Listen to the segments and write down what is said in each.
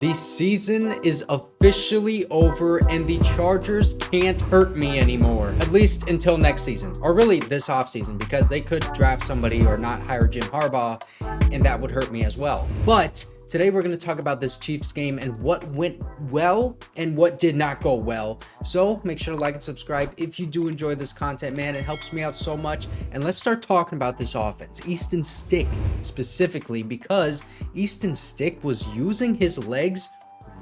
The season is officially over and the Chargers can't hurt me anymore. At least until next season, or really this offseason, because they could draft somebody or not hire Jim Harbaugh, and that would hurt me as well. But today we're going to talk about this Chiefs game and what went well and what did not go well. So make sure to like and subscribe if you do enjoy this content, man. It helps me out so much. And let's start talking about this offense. Easton Stick specifically, because Easton Stick was using his legs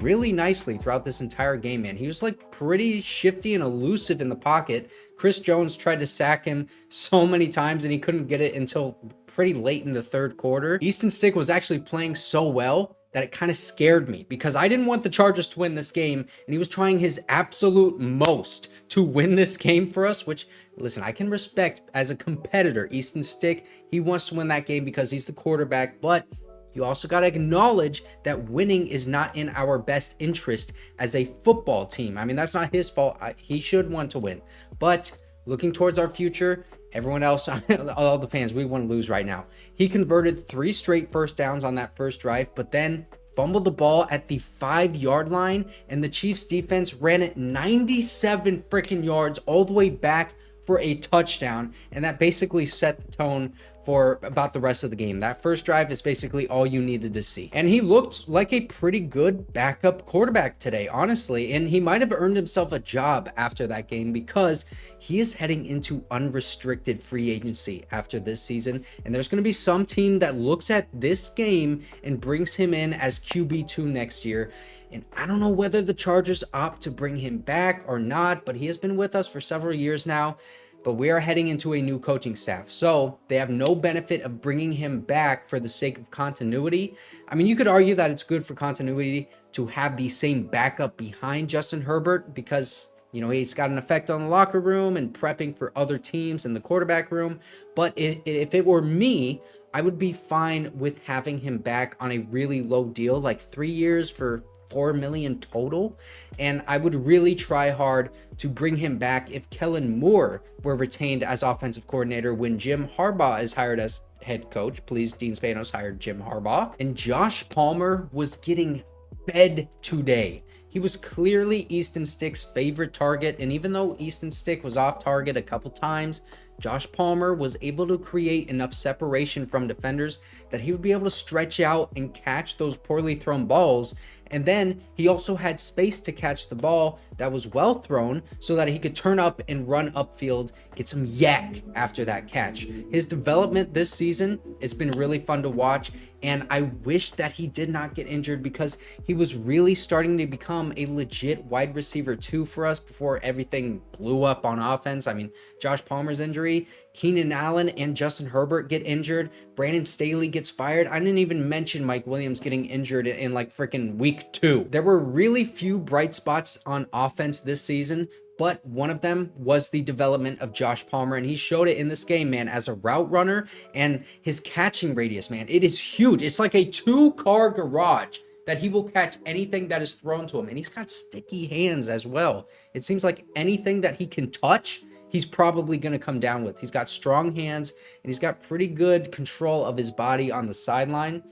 really nicely throughout this entire game, man. He was like pretty shifty and elusive in the pocket. Chris Jones tried to sack him so many times and he couldn't get it until pretty late in the third quarter. Easton Stick was actually playing so well that it kind of scared me because I didn't want the Chargers to win this game, and he was trying his absolute most to win this game for us, which, listen, I can respect as a competitor. Easton Stick, he wants to win that game because he's the quarterback, but you also got to acknowledge that winning is not in our best interest as a football team. I mean, that's not his fault. He should want to win. But looking towards our future, everyone else, all the fans, we want to lose right now. He converted 3 straight first downs on that first drive, but then fumbled the ball at the 5-yard line, and the Chiefs defense ran it 97 freaking yards all the way back for a touchdown, and that basically set the tone for about the rest of the game. That first drive is basically all you needed to see. And he looked like a pretty good backup quarterback today, honestly, and he might have earned himself a job after that game because he is heading into unrestricted free agency after this season, and there's going to be some team that looks at this game and brings him in as QB2 next year. And I don't know whether the Chargers opt to bring him back or not, but he has been with us for several years now. But we are heading into a new coaching staff, so they have no benefit of bringing him back for the sake of continuity. I mean, you could argue that it's good for continuity to have the same backup behind Justin Herbert because, you know, he's got an effect on the locker room and prepping for other teams in the quarterback room. But if it were me, I would be fine with having him back on a really low deal, like 3 years for $4 million total, and I would really try hard to bring him back if Kellen Moore were retained as offensive coordinator when Jim Harbaugh is hired as head coach. Please, Dean Spanos hired Jim Harbaugh, and Josh Palmer was getting fed today. He was clearly Easton Stick's favorite target, and even though Easton Stick was off target a couple times, Josh Palmer was able to create enough separation from defenders that he would be able to stretch out and catch those poorly thrown balls. And then he also had space to catch the ball that was well thrown so that he could turn up and run upfield, get some yak after that catch. His development this season, it's been really fun to watch, and I wish that he did not get injured because he was really starting to become a legit wide receiver 2 for us before everything blew up on offense. I mean, Josh Palmer's injury, Keenan Allen and Justin Herbert get injured, Brandon Staley gets fired. I didn't even mention Mike Williams getting injured in like freaking week 2. There were really few bright spots on offense this season, but one of them was the development of Josh Palmer, and he showed it in this game, man, as a route runner, and his catching radius, man, it is huge. It's like a 2-car garage that he will catch anything that is thrown to him, and he's got sticky hands as well. It seems like anything that he can touch, he's probably going to come down with. He's got strong hands, and he's got pretty good control of his body on the sideline.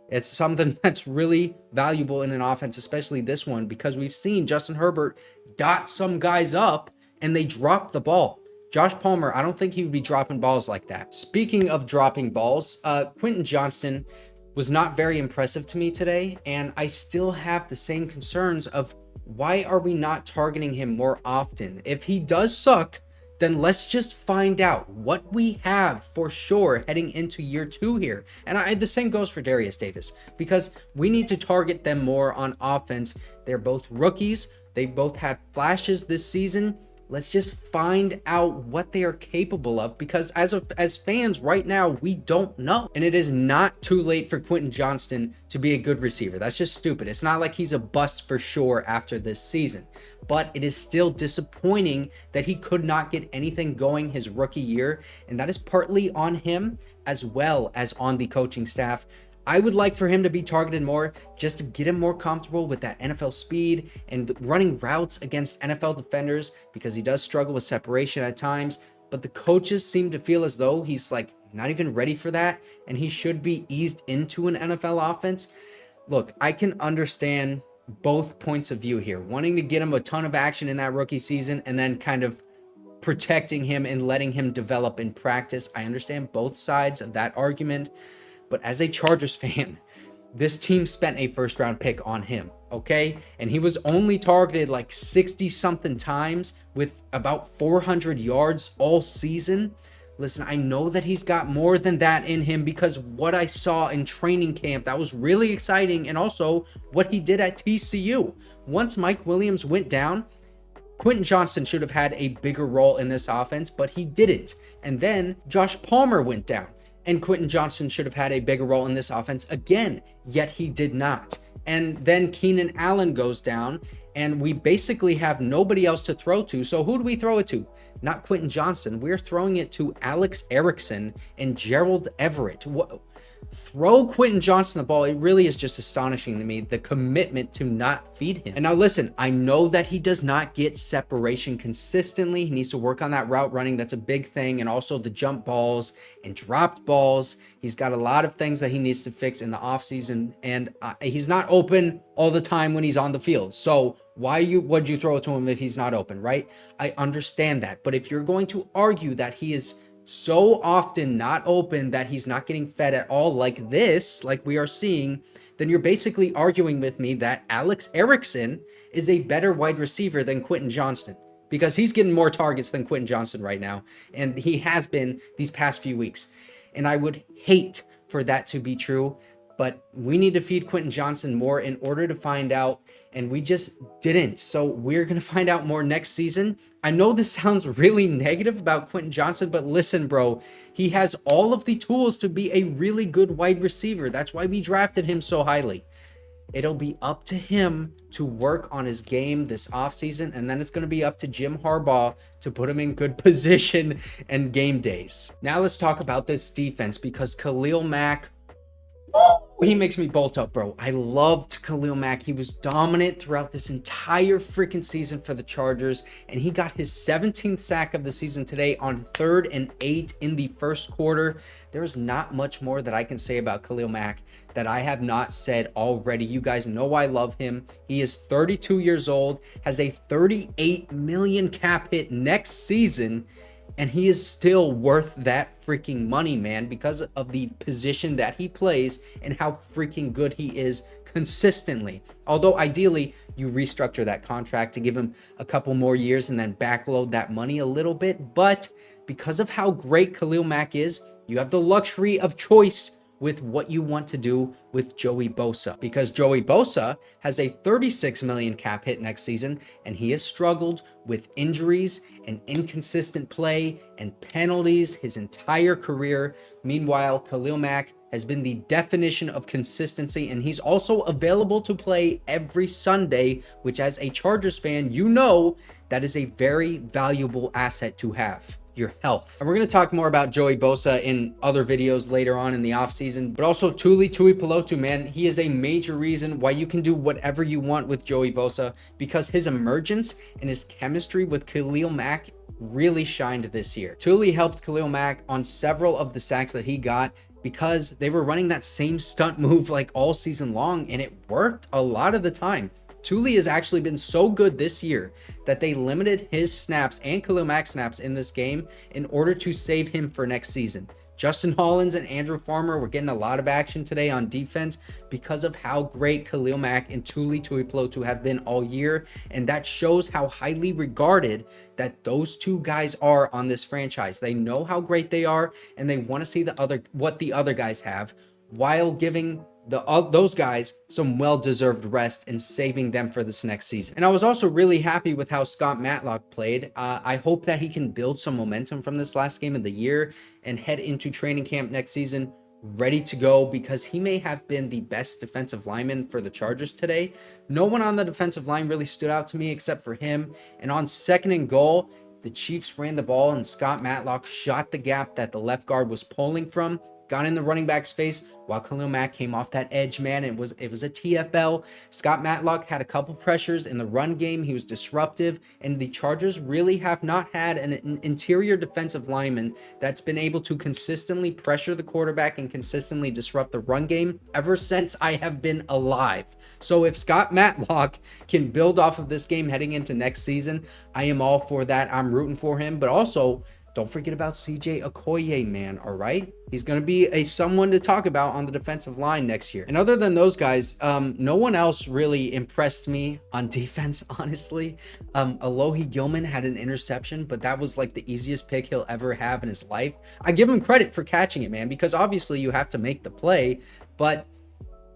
It's something that's really valuable in an offense, especially this one, because we've seen Justin Herbert dot some guys up and they drop the ball. Josh Palmer, I don't think he would be dropping balls like that. Speaking of dropping balls, Quentin Johnston was not very impressive to me today, and I still have the same concerns of why are we not targeting him more often? If he does suck, then let's just find out what we have for sure heading into year 2 here. And the same goes for Darius Davis, because we need to target them more on offense. They're both rookies. They both had flashes this season. Let's just find out what they are capable of, because as fans right now, we don't know. And it is not too late for Quentin Johnston to be a good receiver. That's just stupid. It's not like he's a bust for sure after this season, but it is still disappointing that he could not get anything going his rookie year. And that is partly on him as well as on the coaching staff. I would like for him to be targeted more just to get him more comfortable with that NFL speed and running routes against NFL defenders, because he does struggle with separation at times. But the coaches seem to feel as though he's like not even ready for that, and he should be eased into an NFL offense. look, I can understand both points of view here, wanting to get him a ton of action in that rookie season and then kind of protecting him and letting him develop in practice. I understand both sides of that argument, but as a Chargers fan, this team spent a first round pick on him, okay? And he was only targeted like 60 something times with about 400 yards all season. Listen, I know that he's got more than that in him because what I saw in training camp, that was really exciting. And also what he did at TCU. Once Mike Williams went down, Quentin Johnston should have had a bigger role in this offense, but he didn't. And then Josh Palmer went down, and Quentin Johnston should have had a bigger role in this offense again, yet he did not. And then Keenan Allen goes down, and we basically have nobody else to throw to. So who do we throw it to? Not Quentin Johnston. We're throwing it to Alex Erickson and Gerald Everett. Throw Quentin Johnston the ball. It really is just astonishing to me, the commitment to not feed him. And now listen, I know that he does not get separation consistently. He needs to work on that route running. That's a big thing. And also the jump balls and dropped balls. He's got a lot of things that he needs to fix in the offseason. And he's not open all the time when he's on the field. So would you throw it to him if he's not open, right? I understand that. But if you're going to argue that he is so often not open that he's not getting fed at all like this, like we are seeing, then you're basically arguing with me that Alex Erickson is a better wide receiver than Quentin Johnston because he's getting more targets than Quentin Johnston right now. And he has been these past few weeks. And I would hate for that to be true, but we need to feed Quentin Johnston more in order to find out, and we just didn't. So we're going to find out more next season. I know this sounds really negative about Quentin Johnston, but listen, bro, he has all of the tools to be a really good wide receiver. That's why we drafted him so highly. It'll be up to him to work on his game this offseason, and then it's going to be up to Jim Harbaugh to put him in good position and game days. Now let's talk about this defense because Khalil Mack, he makes me bolt up, bro. I loved Khalil Mack. He was dominant throughout this entire freaking season for the Chargers, and he got his 17th sack of the season today on 3rd and 8 in the first quarter. There's not much more that I can say about Khalil Mack that I have not said already. You guys know I love him. He is 32 years old, has a $38 million cap hit next season, and he is still worth that freaking money, man, because of the position that he plays and how freaking good he is consistently. Although ideally you restructure that contract to give him a couple more years and then backload that money a little bit. But because of how great Khalil Mack is, you have the luxury of choice with what you want to do with Joey Bosa, because Joey Bosa has a $36 million cap hit next season, and he has struggled with injuries and inconsistent play and penalties his entire career. Meanwhile, Khalil Mack has been the definition of consistency, and he's also available to play every Sunday, which as a Chargers fan, you know that is a very valuable asset to have. Your health. And we're going to talk more about Joey Bosa in other videos later on in the offseason, but also Tuli Tuipulotu, man, he is a major reason why you can do whatever you want with Joey Bosa, because his emergence and his chemistry with Khalil Mack really shined this year. Tuli helped Khalil Mack on several of the sacks that he got because they were running that same stunt move like all season long, and it worked a lot of the time. Tuli has actually been so good this year that they limited his snaps and Khalil Mack snaps in this game in order to save him for next season. Justin Hollins and Andrew Farmer were getting a lot of action today on defense because of how great Khalil Mack and Tuli Tuipulotu have been all year, and that shows how highly regarded that those two guys are on this franchise. They know how great they are, and they want to see what the other guys have, while giving those guys some well-deserved rest and saving them for this next season. And I was also really happy with how Scott Matlock played. I hope that he can build some momentum from this last game of the year and head into training camp next season ready to go, because he may have been the best defensive lineman for the Chargers today. No one on the defensive line really stood out to me except for him. And on 2nd and goal, the Chiefs ran the ball and Scott Matlock shot the gap that the left guard was pulling from. got in the running back's face while Khalil Mack came off that edge, man. It was a TFL. Scott Matlock had a couple pressures in the run game. He was disruptive, and the Chargers really have not had an interior defensive lineman that's been able to consistently pressure the quarterback and consistently disrupt the run game ever since I have been alive. So if Scott Matlock can build off of this game heading into next season, I am all for that. I'm rooting for him, but also don't forget about CJ Okoye, man, all right? He's going to be someone to talk about on the defensive line next year. And other than those guys, no one else really impressed me on defense, honestly. Alohi Gilman had an interception, but that was like the easiest pick he'll ever have in his life. I give him credit for catching it, man, because obviously you have to make the play, but,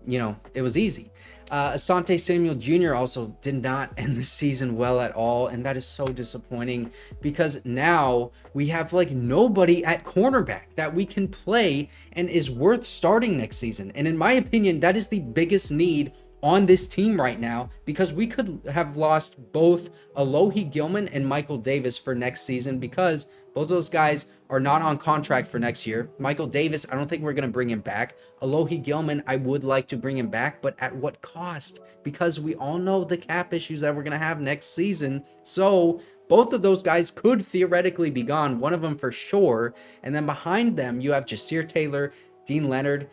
you know, it was easy. Asante Samuel Jr. also did not end the season well at all, and that is so disappointing because now we have like nobody at cornerback that we can play and is worth starting next season. And in my opinion, that is the biggest need on this team right now, because we could have lost both Alohi Gilman and Michael Davis for next season, because both those guys are not on contract for next year. Michael Davis, I don't think we're going to bring him back. Alohi Gilman, I would like to bring him back, but at what cost? Because we all know the cap issues that we're going to have next season. So both of those guys could theoretically be gone, one of them for sure. And then behind them, you have Jasir Taylor, Dean Leonard,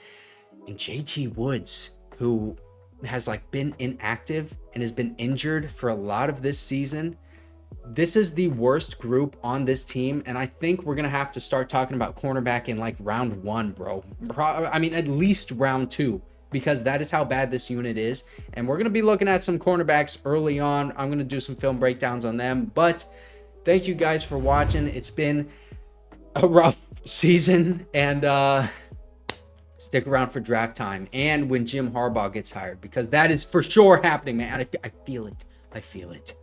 and JT Woods, who has like been inactive and has been injured for a lot of this season. This is the worst group on this team, and I think we're gonna have to start talking about cornerback in like round 1, bro. I mean, at least round 2, because that is how bad this unit is. And we're gonna be looking at some cornerbacks early on. I'm gonna do some film breakdowns on them, but thank you guys for watching. It's been a rough season, and stick around for draft time and when Jim Harbaugh gets hired, because that is for sure happening, man. I feel it.